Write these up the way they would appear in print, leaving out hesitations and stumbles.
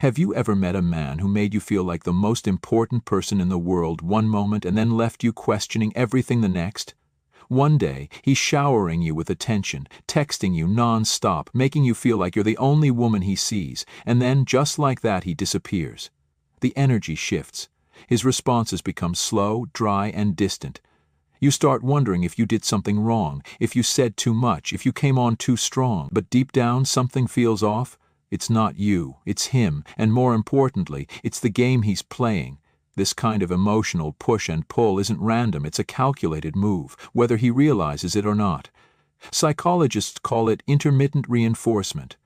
Have you ever met a man who made you feel like the most important person in the world one moment and then left you questioning everything the next? One day, he's showering you with attention, texting you non-stop, making you feel like you're the only woman he sees, and then, just like that, he disappears. The energy shifts. His responses become slow, dry, and distant. You start wondering if you did something wrong, if you said too much, if you came on too strong. But deep down, something feels off. It's not you, it's him, and more importantly, it's the game he's playing. This kind of emotional push and pull isn't random, it's a calculated move, whether he realizes it or not. Psychologists call it intermittent reinforcement,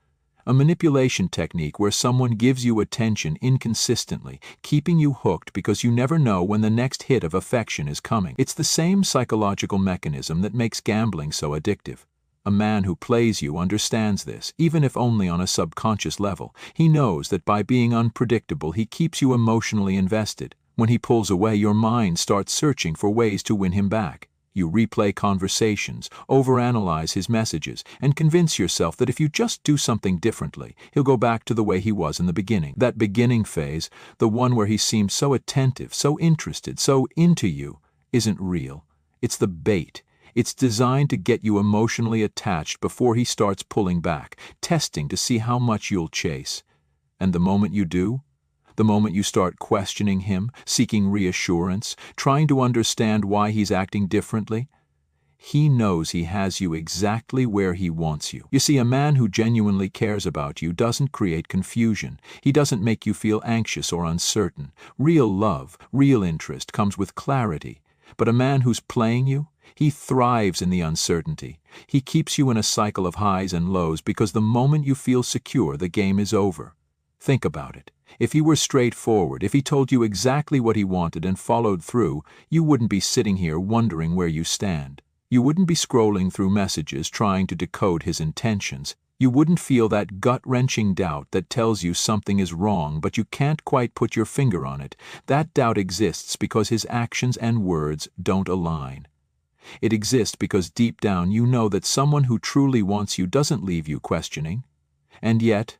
a manipulation technique where someone gives you attention inconsistently, keeping you hooked because you never know when the next hit of affection is coming. It's the same psychological mechanism that makes gambling so addictive. A man who plays you understands this, even if only on a subconscious level. He knows that by being unpredictable, he keeps you emotionally invested. When he pulls away, your mind starts searching for ways to win him back. You replay conversations, overanalyze his messages, and convince yourself that if you just do something differently, he'll go back to the way he was in the beginning. That beginning phase, the one where he seemed so attentive, so interested, so into you, isn't real. It's the bait. It's designed to get you emotionally attached before he starts pulling back, testing to see how much you'll chase. And the moment you do, the moment you start questioning him, seeking reassurance, trying to understand why he's acting differently, he knows he has you exactly where he wants you. You see, a man who genuinely cares about you doesn't create confusion. He doesn't make you feel anxious or uncertain. Real love, real interest comes with clarity. But a man who's playing you, he thrives in the uncertainty. He keeps you in a cycle of highs and lows because the moment you feel secure, the game is over. Think about it. If he were straightforward, if he told you exactly what he wanted and followed through, you wouldn't be sitting here wondering where you stand. You wouldn't be scrolling through messages trying to decode his intentions. You wouldn't feel that gut-wrenching doubt that tells you something is wrong but you can't quite put your finger on it. That doubt exists because his actions and words don't align. It exists because deep down you know that someone who truly wants you doesn't leave you questioning. And yet,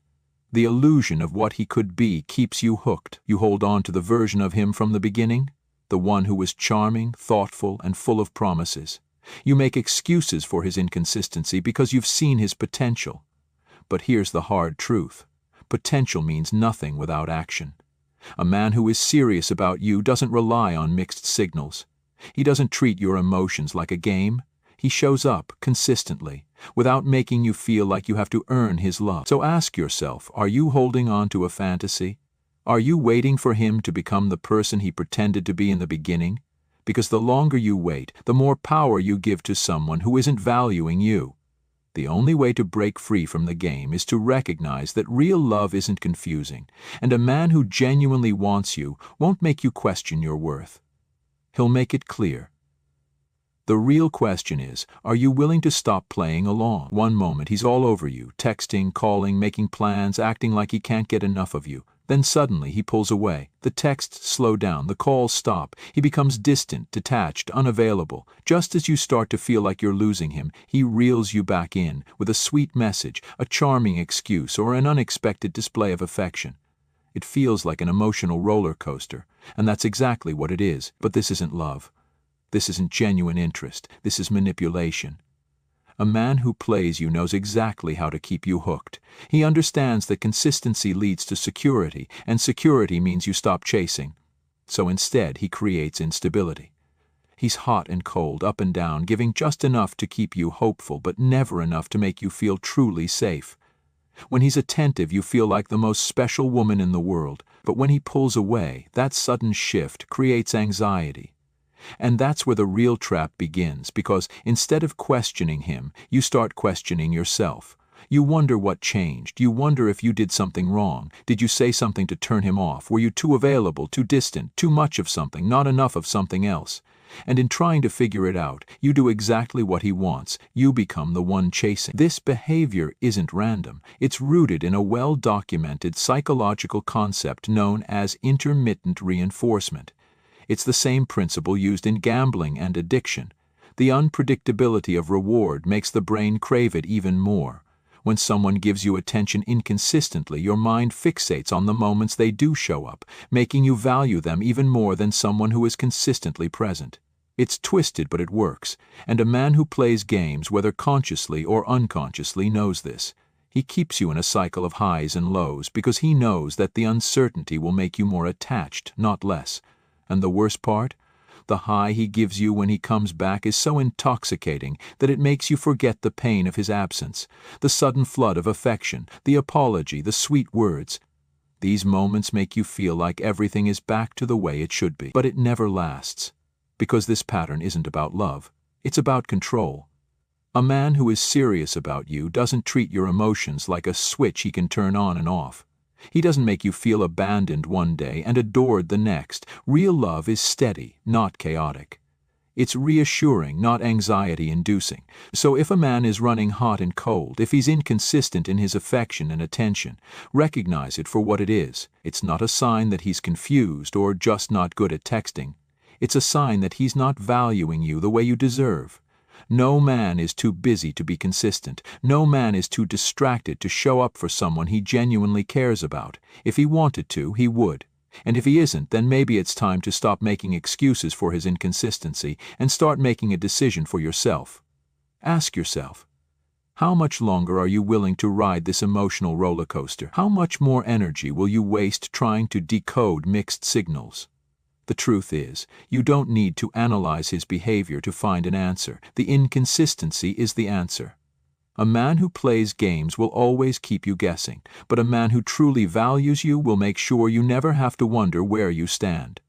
the illusion of what he could be keeps you hooked. You hold on to the version of him from the beginning, the one who was charming, thoughtful, and full of promises. You make excuses for his inconsistency because you've seen his potential. But here's the hard truth. Potential means nothing without action. A man who is serious about you doesn't rely on mixed signals. He doesn't treat your emotions like a game. He shows up consistently, without making you feel like you have to earn his love. So ask yourself, are you holding on to a fantasy? Are you waiting for him to become the person he pretended to be in the beginning? Because the longer you wait, the more power you give to someone who isn't valuing you. The only way to break free from the game is to recognize that real love isn't confusing, and a man who genuinely wants you won't make you question your worth. He'll make it clear. The real question is, are you willing to stop playing along? One moment he's all over you, texting, calling, making plans, acting like he can't get enough of you. Then suddenly he pulls away. The texts slow down, the calls stop. He becomes distant, detached, unavailable. Just as you start to feel like you're losing him, he reels you back in with a sweet message, a charming excuse, or an unexpected display of affection. It feels like an emotional roller coaster, and that's exactly what it is. But this isn't love. This isn't genuine interest. This is manipulation. A man who plays you knows exactly how to keep you hooked. He understands that consistency leads to security, and security means you stop chasing. So instead, he creates instability. He's hot and cold, up and down, giving just enough to keep you hopeful, but never enough to make you feel truly safe. When he's attentive, you feel like the most special woman in the world, but when he pulls away, that sudden shift creates anxiety. And that's where the real trap begins, because instead of questioning him, you start questioning yourself. You wonder what changed. You wonder if you did something wrong. Did you say something to turn him off? Were you too available, too distant, too much of something, not enough of something else? And in trying to figure it out, you do exactly what he wants. You become the one chasing. This behavior isn't random. It's rooted in a well-documented psychological concept known as intermittent reinforcement. It's the same principle used in gambling and addiction. The unpredictability of reward makes the brain crave it even more. When someone gives you attention inconsistently, your mind fixates on the moments they do show up, making you value them even more than someone who is consistently present. It's twisted, but it works, and a man who plays games, whether consciously or unconsciously, knows this. He keeps you in a cycle of highs and lows because he knows that the uncertainty will make you more attached, not less. And the worst part? The high he gives you when he comes back is so intoxicating that it makes you forget the pain of his absence, the sudden flood of affection, the apology, the sweet words. These moments make you feel like everything is back to the way it should be. But it never lasts, because this pattern isn't about love. It's about control. A man who is serious about you doesn't treat your emotions like a switch he can turn on and off. He doesn't make you feel abandoned one day and adored the next. Real love is steady, not chaotic. It's reassuring, not anxiety-inducing. So if a man is running hot and cold, if he's inconsistent in his affection and attention, recognize it for what it is. It's not a sign that he's confused or just not good at texting. It's a sign that he's not valuing you the way you deserve. No man is too busy to be consistent. No man is too distracted to show up for someone he genuinely cares about. If he wanted to, he would. And if he isn't, then maybe it's time to stop making excuses for his inconsistency and start making a decision for yourself. Ask yourself, how much longer are you willing to ride this emotional roller coaster? How much more energy will you waste trying to decode mixed signals? The truth is, you don't need to analyze his behavior to find an answer. The inconsistency is the answer. A man who plays games will always keep you guessing, but a man who truly values you will make sure you never have to wonder where you stand.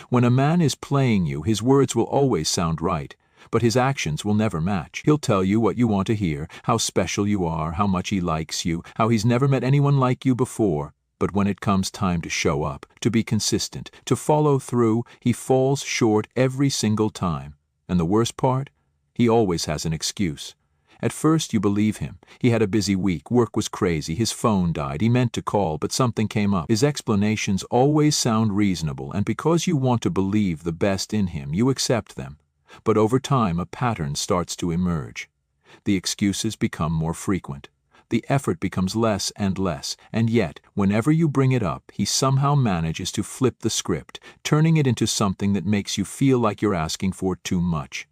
When a man is playing you, his words will always sound right, but his actions will never match. He'll tell you what you want to hear, how special you are, how much he likes you, how he's never met anyone like you before. But when it comes time to show up, to be consistent, to follow through, he falls short every single time. And the worst part? He always has an excuse. At first you believe him. He had a busy week, work was crazy, his phone died, he meant to call, but something came up. His explanations always sound reasonable, and because you want to believe the best in him, you accept them. But over time a pattern starts to emerge. The excuses become more frequent. The effort becomes less, and yet, whenever you bring it up, he somehow manages to flip the script, turning it into something that makes you feel like you're asking for too much.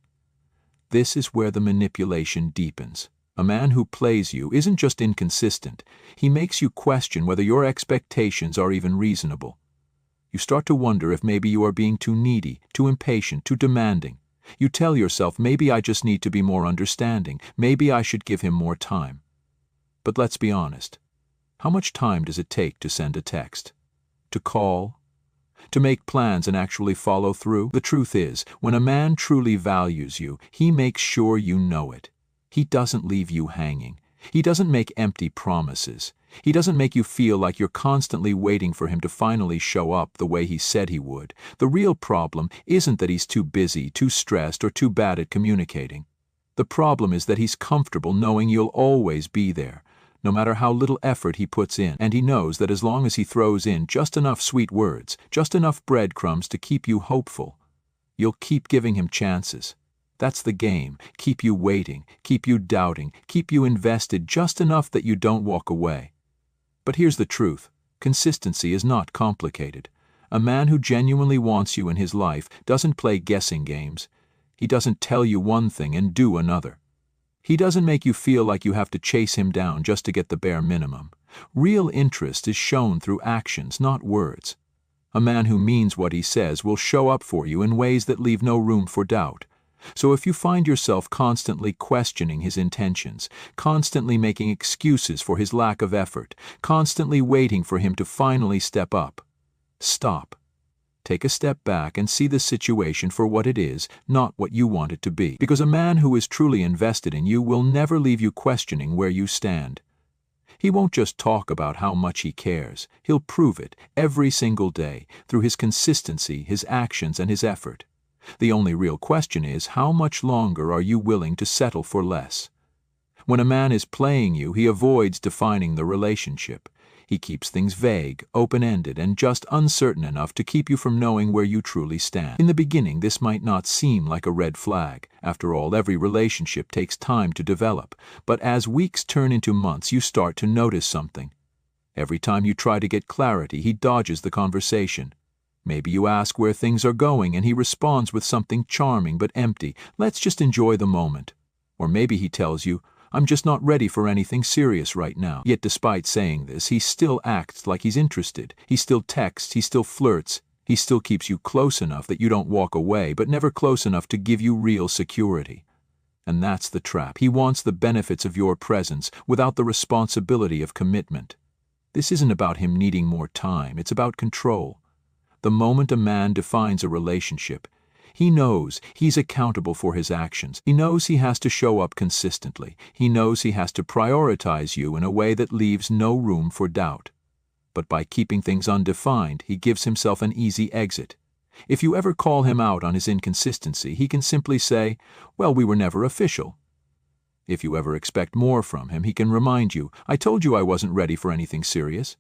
This is where the manipulation deepens. A man who plays you isn't just inconsistent, he makes you question whether your expectations are even reasonable. You start to wonder if maybe you are being too needy, too impatient, too demanding. You tell yourself, maybe I just need to be more understanding, maybe I should give him more time. But let's be honest. How much time does it take to send a text? To call? To make plans and actually follow through? The truth is, when a man truly values you, he makes sure you know it. He doesn't leave you hanging. He doesn't make empty promises. He doesn't make you feel like you're constantly waiting for him to finally show up the way he said he would. The real problem isn't that he's too busy, too stressed, or too bad at communicating. The problem is that he's comfortable knowing you'll always be there, no matter how little effort he puts in, and he knows that as long as he throws in just enough sweet words, just enough breadcrumbs to keep you hopeful, you'll keep giving him chances. That's the game. Keep you waiting, keep you doubting, keep you invested just enough that you don't walk away. But here's the truth. Consistency is not complicated. A man who genuinely wants you in his life doesn't play guessing games. He doesn't tell you one thing and do another. He doesn't make you feel like you have to chase him down just to get the bare minimum. Real interest is shown through actions, not words. A man who means what he says will show up for you in ways that leave no room for doubt. So if you find yourself constantly questioning his intentions, constantly making excuses for his lack of effort, constantly waiting for him to finally step up, stop. Take a step back and see the situation for what it is, not what you want it to be. Because a man who is truly invested in you will never leave you questioning where you stand. He won't just talk about how much he cares. He'll prove it every single day through his consistency, his actions, and his effort. The only real question is, how much longer are you willing to settle for less? When a man is playing you, he avoids defining the relationship. He keeps things vague, open-ended, and just uncertain enough to keep you from knowing where you truly stand. In the beginning, this might not seem like a red flag. After all, every relationship takes time to develop. But as weeks turn into months, you start to notice something. Every time you try to get clarity, he dodges the conversation. Maybe you ask where things are going, and he responds with something charming but empty. Let's just enjoy the moment. Or maybe he tells you, I'm just not ready for anything serious right now. Yet despite saying this, he still acts like he's interested. He still texts, he still flirts, he still keeps you close enough that you don't walk away, but never close enough to give you real security. And that's the trap. He wants the benefits of your presence without the responsibility of commitment. This isn't about him needing more time, it's about control. The moment a man defines a relationship, he knows he's accountable for his actions. He knows he has to show up consistently. He knows he has to prioritize you in a way that leaves no room for doubt. But by keeping things undefined, he gives himself an easy exit. If you ever call him out on his inconsistency, he can simply say, well, we were never official. If you ever expect more from him, he can remind you, I told you I wasn't ready for anything serious.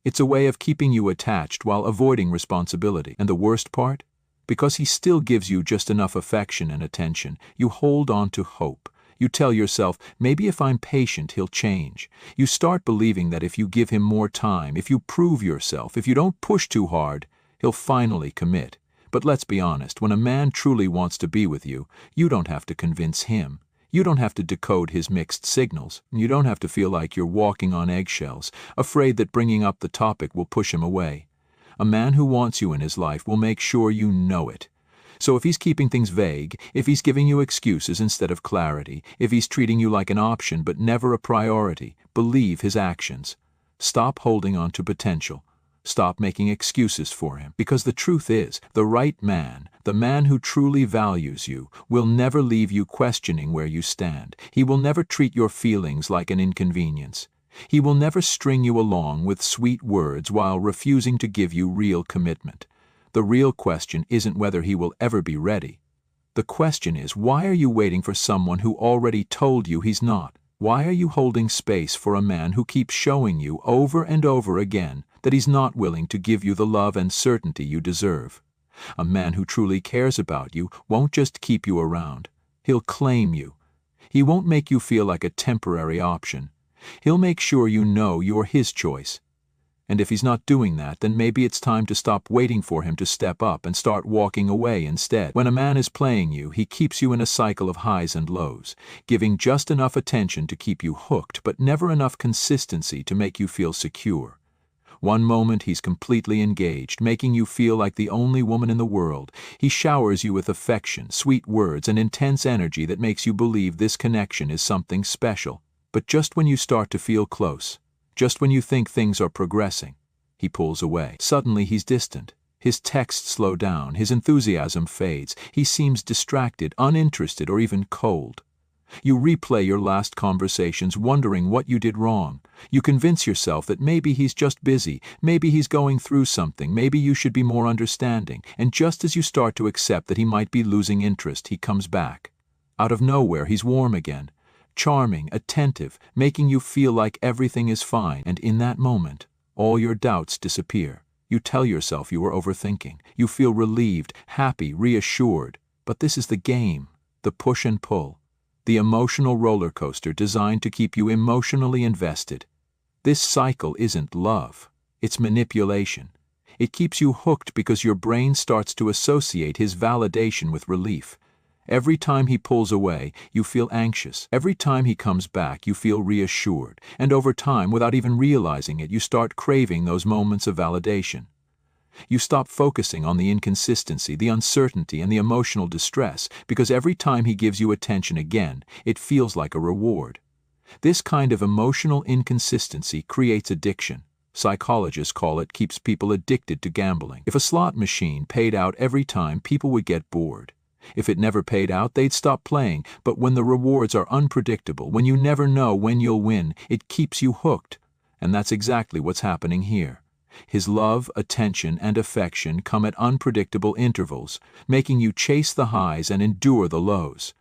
It's a way of keeping you attached while avoiding responsibility. And the worst part? Because he still gives you just enough affection and attention, you hold on to hope. You tell yourself, maybe if I'm patient, he'll change. You start believing that if you give him more time, if you prove yourself, if you don't push too hard, he'll finally commit. But let's be honest, when a man truly wants to be with you, you don't have to convince him. You don't have to decode his mixed signals. You don't have to feel like you're walking on eggshells, afraid that bringing up the topic will push him away. A man who wants you in his life will make sure you know it. So if he's keeping things vague, if he's giving you excuses instead of clarity, if he's treating you like an option but never a priority, believe his actions. Stop holding on to potential. Stop making excuses for him. Because the truth is, the right man, the man who truly values you, will never leave you questioning where you stand. He will never treat your feelings like an inconvenience. He will never string you along with sweet words while refusing to give you real commitment. The real question isn't whether he will ever be ready. The question is, why are you waiting for someone who already told you he's not? Why are you holding space for a man who keeps showing you over and over again that he's not willing to give you the love and certainty you deserve? A man who truly cares about you won't just keep you around. He'll claim you. He won't make you feel like a temporary option. He'll make sure you know you're his choice. And if he's not doing that, then maybe it's time to stop waiting for him to step up and start walking away instead. When a man is playing you, he keeps you in a cycle of highs and lows, giving just enough attention to keep you hooked, but never enough consistency to make you feel secure. One moment he's completely engaged, making you feel like the only woman in the world. He showers you with affection, sweet words, and intense energy that makes you believe this connection is something special. But just when you start to feel close, just when you think things are progressing, he pulls away. Suddenly he's distant. His texts slow down, his enthusiasm fades. He seems distracted, uninterested, or even cold. You replay your last conversations, wondering what you did wrong. You convince yourself that maybe he's just busy, maybe he's going through something, maybe you should be more understanding. And just as you start to accept that he might be losing interest, he comes back. Out of nowhere, he's warm again. Charming, attentive, making you feel like everything is fine, and in that moment, all your doubts disappear. You tell yourself you were overthinking. You feel relieved, happy, reassured. But this is the game, the push and pull, the emotional roller coaster designed to keep you emotionally invested. This cycle isn't love, it's manipulation. It keeps you hooked because your brain starts to associate his validation with relief. Every time he pulls away, you feel anxious. Every time he comes back, you feel reassured. And over time, without even realizing it, you start craving those moments of validation. You stop focusing on the inconsistency, the uncertainty, and the emotional distress, because every time he gives you attention again, it feels like a reward. This kind of emotional inconsistency creates addiction. Psychologists call it keeps people addicted to gambling. If a slot machine paid out every time, people would get bored. If it never paid out, they'd stop playing. But when the rewards are unpredictable, when you never know when you'll win, it keeps you hooked. And that's exactly what's happening here. His love, attention, and affection come at unpredictable intervals, making you chase the highs and endure the lows.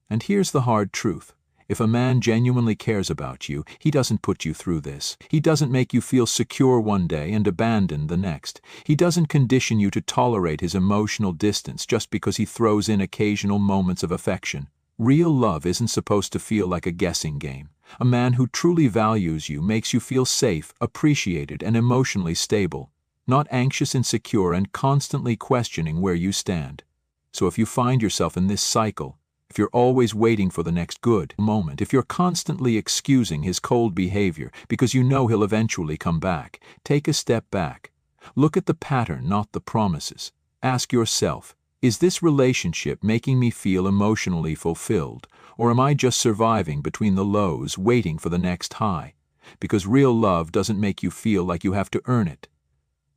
And here's the hard truth. If a man genuinely cares about you, he doesn't put you through this. He doesn't make you feel secure one day and abandoned the next. He doesn't condition you to tolerate his emotional distance just because he throws in occasional moments of affection. Real love isn't supposed to feel like a guessing game. A man who truly values you makes you feel safe, appreciated, and emotionally stable, not anxious, insecure, and constantly questioning where you stand. So if you find yourself in this cycle, if you're always waiting for the next good moment, if you're constantly excusing his cold behavior because you know he'll eventually come back, take a step back. Look at the pattern, not the promises. Ask yourself, is this relationship making me feel emotionally fulfilled, or am I just surviving between the lows, waiting for the next high? Because real love doesn't make you feel like you have to earn it.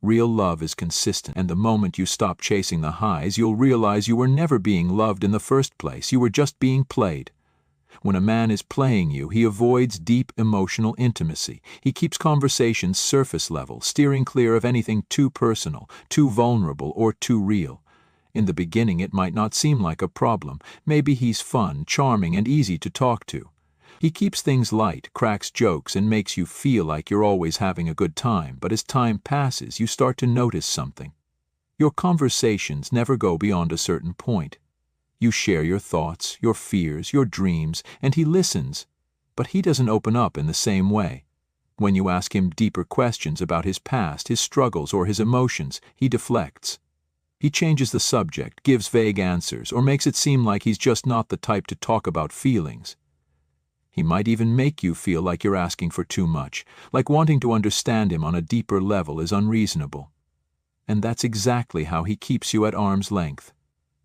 Real love is consistent, and the moment you stop chasing the highs, you'll realize you were never being loved in the first place. You were just being played. When a man is playing you, he avoids deep emotional intimacy. He keeps conversations surface level, steering clear of anything too personal, too vulnerable, or too real. In the beginning, it might not seem like a problem. Maybe he's fun, charming, and easy to talk to. He keeps things light, cracks jokes, and makes you feel like you're always having a good time, but as time passes, you start to notice something. Your conversations never go beyond a certain point. You share your thoughts, your fears, your dreams, and he listens, but he doesn't open up in the same way. When you ask him deeper questions about his past, his struggles, or his emotions, he deflects. He changes the subject, gives vague answers, or makes it seem like he's just not the type to talk about feelings. He might even make you feel like you're asking for too much, like wanting to understand him on a deeper level is unreasonable. And that's exactly how he keeps you at arm's length.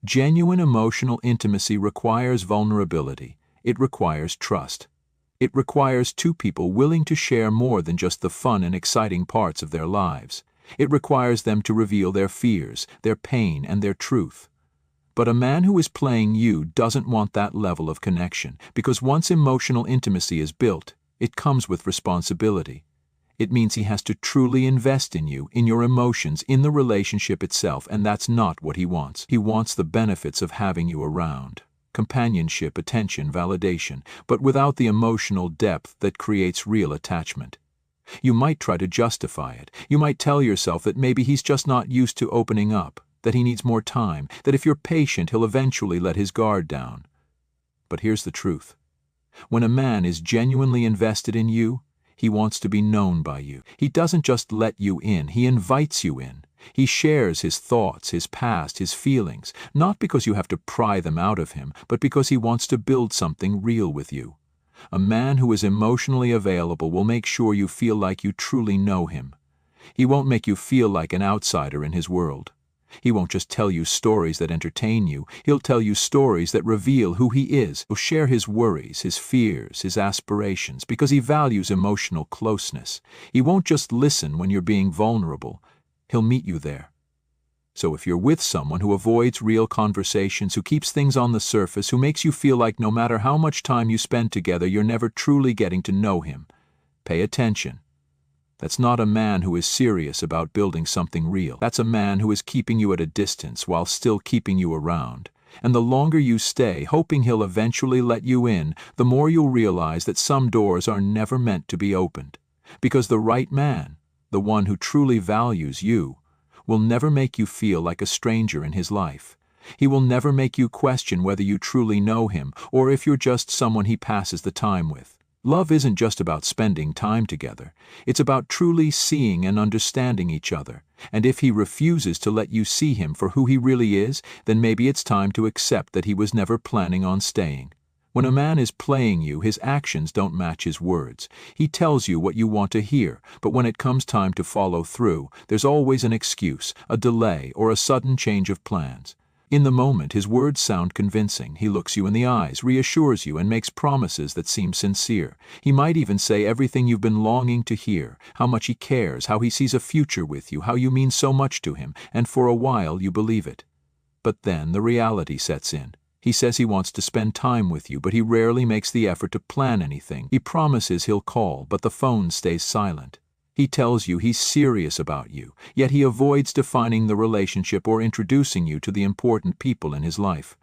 Genuine emotional intimacy requires vulnerability. It requires trust. It requires two people willing to share more than just the fun and exciting parts of their lives. It requires them to reveal their fears, their pain, and their truth. But a man who is playing you doesn't want that level of connection, because once emotional intimacy is built, it comes with responsibility. It means he has to truly invest in you, in your emotions, in the relationship itself, and that's not what he wants. He wants the benefits of having you around. Companionship, attention, validation, but without the emotional depth that creates real attachment. You might try to justify it. You might tell yourself that maybe he's just not used to opening up, that he needs more time, that if you're patient, he'll eventually let his guard down. But here's the truth. When a man is genuinely invested in you, he wants to be known by you. He doesn't just let you in, he invites you in. He shares his thoughts, his past, his feelings, not because you have to pry them out of him, but because he wants to build something real with you. A man who is emotionally available will make sure you feel like you truly know him. He won't make you feel like an outsider in his world. He won't just tell you stories that entertain you. He'll tell you stories that reveal who he is. He'll share his worries, his fears, his aspirations, because he values emotional closeness. He won't just listen when you're being vulnerable. He'll meet you there. So if you're with someone who avoids real conversations, who keeps things on the surface, who makes you feel like no matter how much time you spend together, you're never truly getting to know him, pay attention. That's not a man who is serious about building something real. That's a man who is keeping you at a distance while still keeping you around. And the longer you stay, hoping he'll eventually let you in, the more you'll realize that some doors are never meant to be opened. Because the right man, the one who truly values you, will never make you feel like a stranger in his life. He will never make you question whether you truly know him or if you're just someone he passes the time with. Love isn't just about spending time together. It's about truly seeing and understanding each other. And if he refuses to let you see him for who he really is, then maybe it's time to accept that he was never planning on staying. When a man is playing you, his actions don't match his words. He tells you what you want to hear, but when it comes time to follow through, there's always an excuse, a delay, or a sudden change of plans. In the moment, his words sound convincing. He looks you in the eyes, reassures you, and makes promises that seem sincere. He might even say everything you've been longing to hear, how much he cares, how he sees a future with you, how you mean so much to him, and for a while you believe it. But then the reality sets in. He says he wants to spend time with you, but he rarely makes the effort to plan anything. He promises he'll call, but the phone stays silent. He tells you he's serious about you, yet he avoids defining the relationship or introducing you to the important people in his life.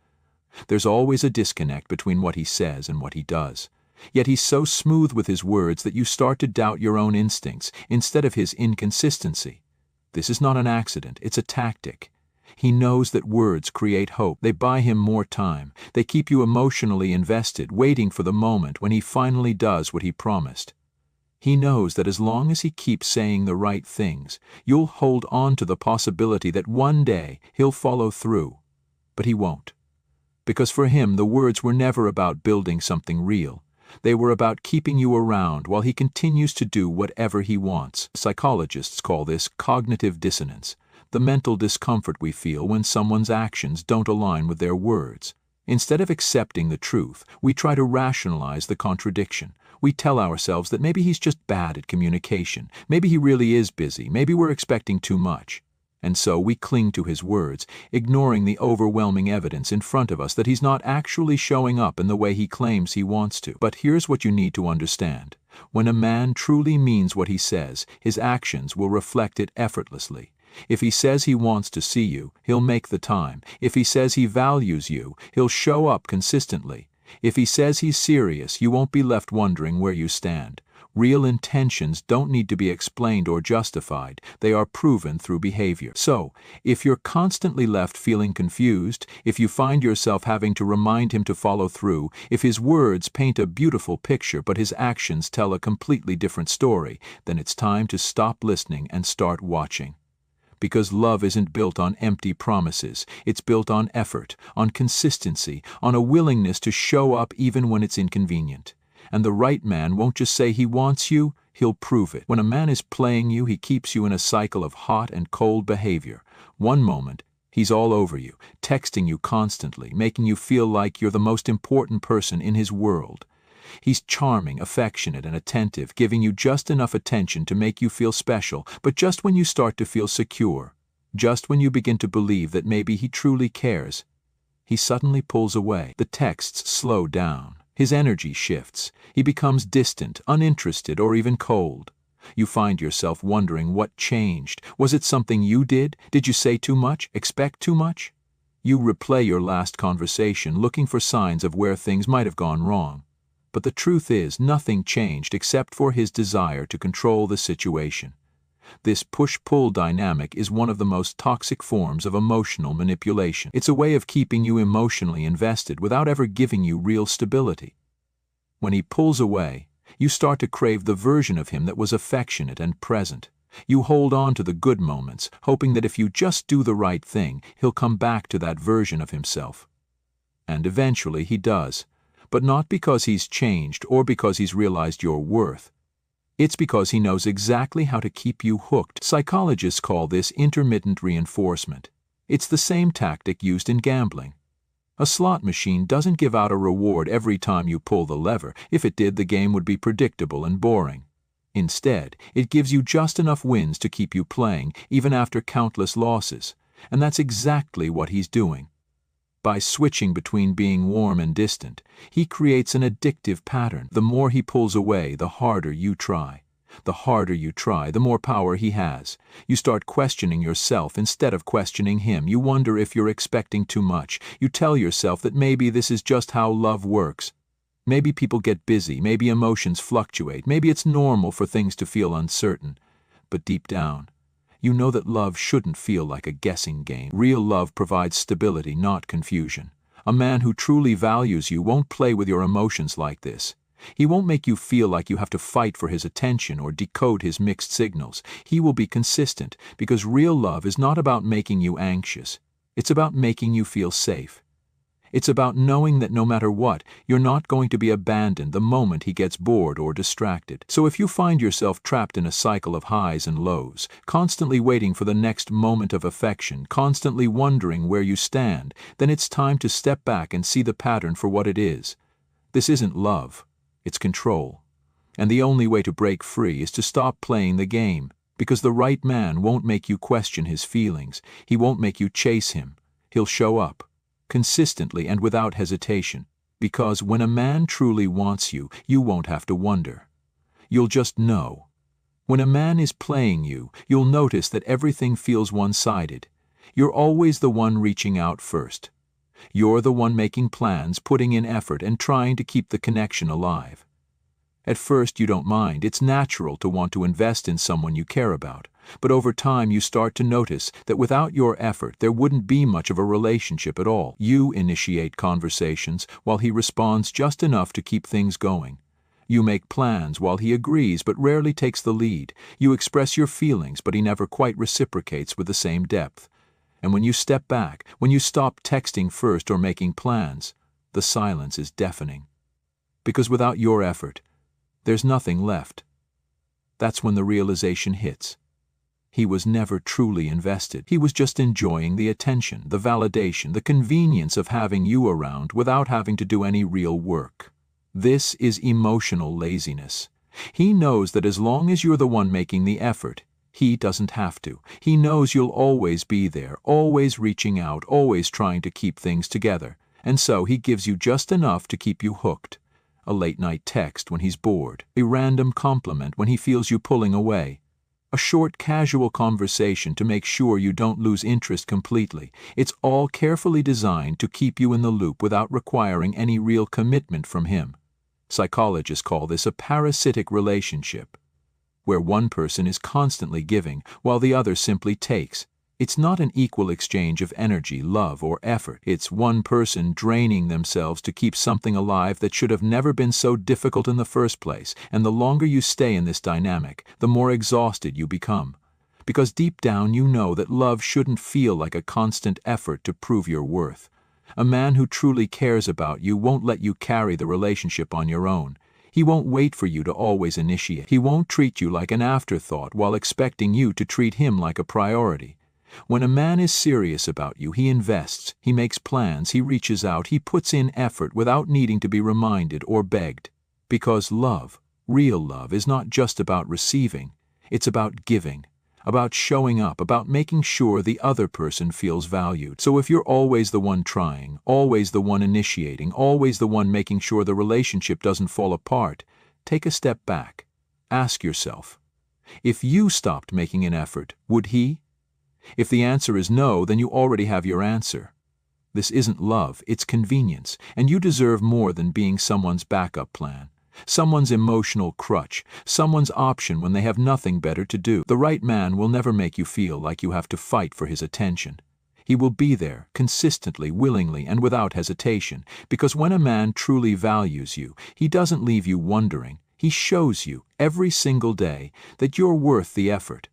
There's always a disconnect between what he says and what he does. Yet he's so smooth with his words that you start to doubt your own instincts instead of his inconsistency. This is not an accident, it's a tactic. He knows that words create hope. They buy him more time. They keep you emotionally invested, waiting for the moment when he finally does what he promised. He knows that as long as he keeps saying the right things, you'll hold on to the possibility that one day he'll follow through. But he won't. Because for him, the words were never about building something real. They were about keeping you around while he continues to do whatever he wants. Psychologists call this cognitive dissonance, the mental discomfort we feel when someone's actions don't align with their words. Instead of accepting the truth, we try to rationalize the contradiction. We tell ourselves that maybe he's just bad at communication, maybe he really is busy, maybe we're expecting too much. And so we cling to his words, ignoring the overwhelming evidence in front of us that he's not actually showing up in the way he claims he wants to. But here's what you need to understand. When a man truly means what he says, his actions will reflect it effortlessly. If he says he wants to see you, he'll make the time. If he says he values you, he'll show up consistently. If he says he's serious, you won't be left wondering where you stand. Real intentions don't need to be explained or justified. They are proven through behavior. So, if you're constantly left feeling confused, if you find yourself having to remind him to follow through, if his words paint a beautiful picture but his actions tell a completely different story, then it's time to stop listening and start watching. Because love isn't built on empty promises. It's built on effort, on consistency, on a willingness to show up even when it's inconvenient. And the right man won't just say he wants you, he'll prove it. When a man is playing you, he keeps you in a cycle of hot and cold behavior. One moment, he's all over you, texting you constantly, making you feel like you're the most important person in his world. He's charming, affectionate, and attentive, giving you just enough attention to make you feel special, but just when you start to feel secure, just when you begin to believe that maybe he truly cares, he suddenly pulls away. The texts slow down. His energy shifts. He becomes distant, uninterested, or even cold. You find yourself wondering what changed. Was it something you did? Did you say too much? Expect too much? You replay your last conversation, looking for signs of where things might have gone wrong. But the truth is, nothing changed except for his desire to control the situation. This push-pull dynamic is one of the most toxic forms of emotional manipulation. It's a way of keeping you emotionally invested without ever giving you real stability. When he pulls away, you start to crave the version of him that was affectionate and present. You hold on to the good moments, hoping that if you just do the right thing, he'll come back to that version of himself. And eventually he does. But not because he's changed or because he's realized your worth. It's because he knows exactly how to keep you hooked. Psychologists call this intermittent reinforcement. It's the same tactic used in gambling. A slot machine doesn't give out a reward every time you pull the lever. If it did, the game would be predictable and boring. Instead, it gives you just enough wins to keep you playing, even after countless losses. And that's exactly what he's doing. By switching between being warm and distant, he creates an addictive pattern. The more he pulls away, the harder you try. The harder you try, the more power he has. You start questioning yourself instead of questioning him. You wonder if you're expecting too much. You tell yourself that maybe this is just how love works. Maybe people get busy, maybe emotions fluctuate, maybe it's normal for things to feel uncertain. But deep down, you know that love shouldn't feel like a guessing game. Real love provides stability, not confusion. A man who truly values you won't play with your emotions like this. He won't make you feel like you have to fight for his attention or decode his mixed signals. He will be consistent, because real love is not about making you anxious. It's about making you feel safe. It's about knowing that no matter what, you're not going to be abandoned the moment he gets bored or distracted. So if you find yourself trapped in a cycle of highs and lows, constantly waiting for the next moment of affection, constantly wondering where you stand, then it's time to step back and see the pattern for what it is. This isn't love, it's control. And the only way to break free is to stop playing the game, because the right man won't make you question his feelings. He won't make you chase him. He'll show up consistently and without hesitation, because when a man truly wants you, you won't have to wonder. You'll just know. When a man is playing you, you'll notice that everything feels one-sided. You're always the one reaching out first. You're the one making plans, putting in effort, and trying to keep the connection alive. At first you don't mind. It's natural to want to invest in someone you care about. But over time you start to notice that without your effort there wouldn't be much of a relationship at all. You initiate conversations while he responds just enough to keep things going. You make plans while he agrees but rarely takes the lead. You express your feelings but he never quite reciprocates with the same depth. And when you step back, when you stop texting first or making plans, the silence is deafening. Because without your effort, there's nothing left. That's when the realization hits. He was never truly invested. He was just enjoying the attention, the validation, the convenience of having you around without having to do any real work. This is emotional laziness. He knows that as long as you're the one making the effort, he doesn't have to. He knows you'll always be there, always reaching out, always trying to keep things together. And so he gives you just enough to keep you hooked. A late-night text when he's bored, a random compliment when he feels you pulling away, a short casual conversation to make sure you don't lose interest completely. It's all carefully designed to keep you in the loop without requiring any real commitment from him. Psychologists call this a parasitic relationship, where one person is constantly giving while the other simply takes. It's not an equal exchange of energy, love, or effort. It's one person draining themselves to keep something alive that should have never been so difficult in the first place. And the longer you stay in this dynamic, the more exhausted you become. Because deep down you know that love shouldn't feel like a constant effort to prove your worth. A man who truly cares about you won't let you carry the relationship on your own. He won't wait for you to always initiate. He won't treat you like an afterthought while expecting you to treat him like a priority. When a man is serious about you, he invests, he makes plans, he reaches out, he puts in effort without needing to be reminded or begged. Because love, real love, is not just about receiving, it's about giving, about showing up, about making sure the other person feels valued. So if you're always the one trying, always the one initiating, always the one making sure the relationship doesn't fall apart, take a step back. Ask yourself, if you stopped making an effort, would he? If the answer is no, then you already have your answer. This isn't love, it's convenience, and you deserve more than being someone's backup plan, someone's emotional crutch, someone's option when they have nothing better to do. The right man will never make you feel like you have to fight for his attention. He will be there, consistently, willingly, and without hesitation, because when a man truly values you, he doesn't leave you wondering. He shows you, every single day, that you're worth the effort.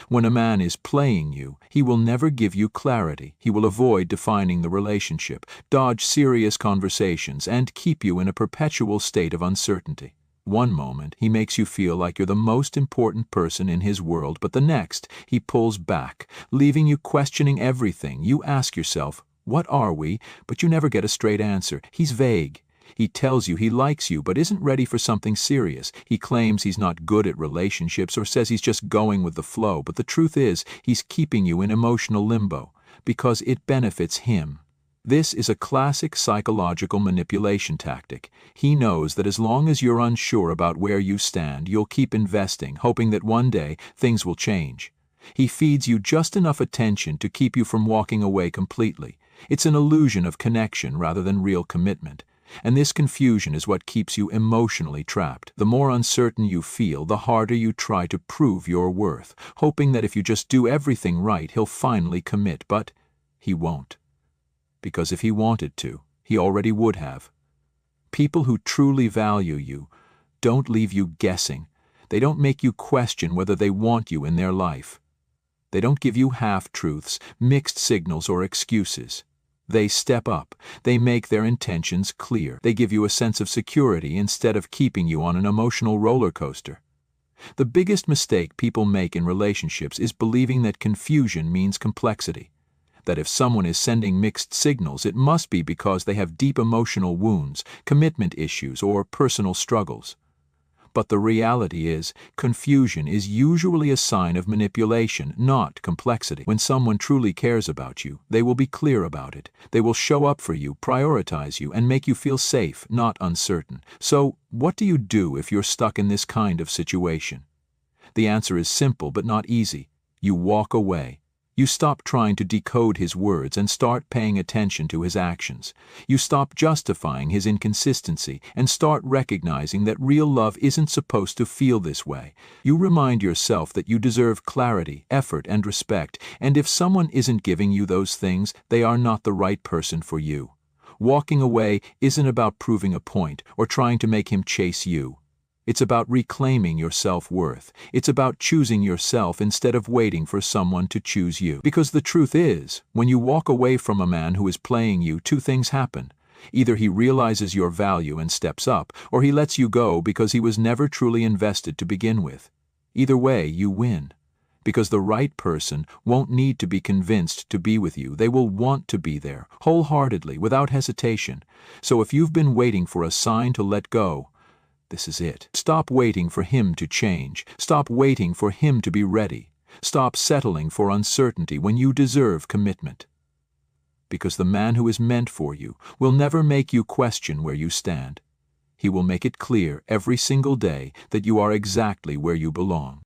When a man is playing you, he will never give you clarity. He will avoid defining the relationship, dodge serious conversations, and keep you in a perpetual state of uncertainty. One moment, he makes you feel like you're the most important person in his world, but the next, he pulls back, leaving you questioning everything. You ask yourself, what are we? But you never get a straight answer. He's vague. He tells you he likes you but isn't ready for something serious. He claims he's not good at relationships or says he's just going with the flow, but the truth is he's keeping you in emotional limbo because it benefits him. This is a classic psychological manipulation tactic. He knows that as long as you're unsure about where you stand, you'll keep investing, hoping that one day things will change. He feeds you just enough attention to keep you from walking away completely. It's an illusion of connection rather than real commitment. And this confusion is what keeps you emotionally trapped. The more uncertain you feel, the harder you try to prove your worth, hoping that if you just do everything right, he'll finally commit. But he won't. Because if he wanted to, he already would have. People who truly value you don't leave you guessing. They don't make you question whether they want you in their life. They don't give you half-truths, mixed signals, or excuses. They step up. They make their intentions clear. They give you a sense of security instead of keeping you on an emotional roller coaster. The biggest mistake people make in relationships is believing that confusion means complexity. That if someone is sending mixed signals, it must be because they have deep emotional wounds, commitment issues, or personal struggles. But the reality is, confusion is usually a sign of manipulation, not complexity. When someone truly cares about you, they will be clear about it. They will show up for you, prioritize you, and make you feel safe, not uncertain. So, what do you do if you're stuck in this kind of situation? The answer is simple but not easy. You walk away. You stop trying to decode his words and start paying attention to his actions. You stop justifying his inconsistency and start recognizing that real love isn't supposed to feel this way. You remind yourself that you deserve clarity, effort, and respect, and if someone isn't giving you those things, they are not the right person for you. Walking away isn't about proving a point or trying to make him chase you. It's about reclaiming your self-worth. It's about choosing yourself instead of waiting for someone to choose you. Because the truth is, when you walk away from a man who is playing you, two things happen. Either he realizes your value and steps up, or he lets you go because he was never truly invested to begin with. Either way, you win. Because the right person won't need to be convinced to be with you. They will want to be there, wholeheartedly, without hesitation. So if you've been waiting for a sign to let go, this is it. Stop waiting for him to change. Stop waiting for him to be ready. Stop settling for uncertainty when you deserve commitment. Because the man who is meant for you will never make you question where you stand. He will make it clear every single day that you are exactly where you belong.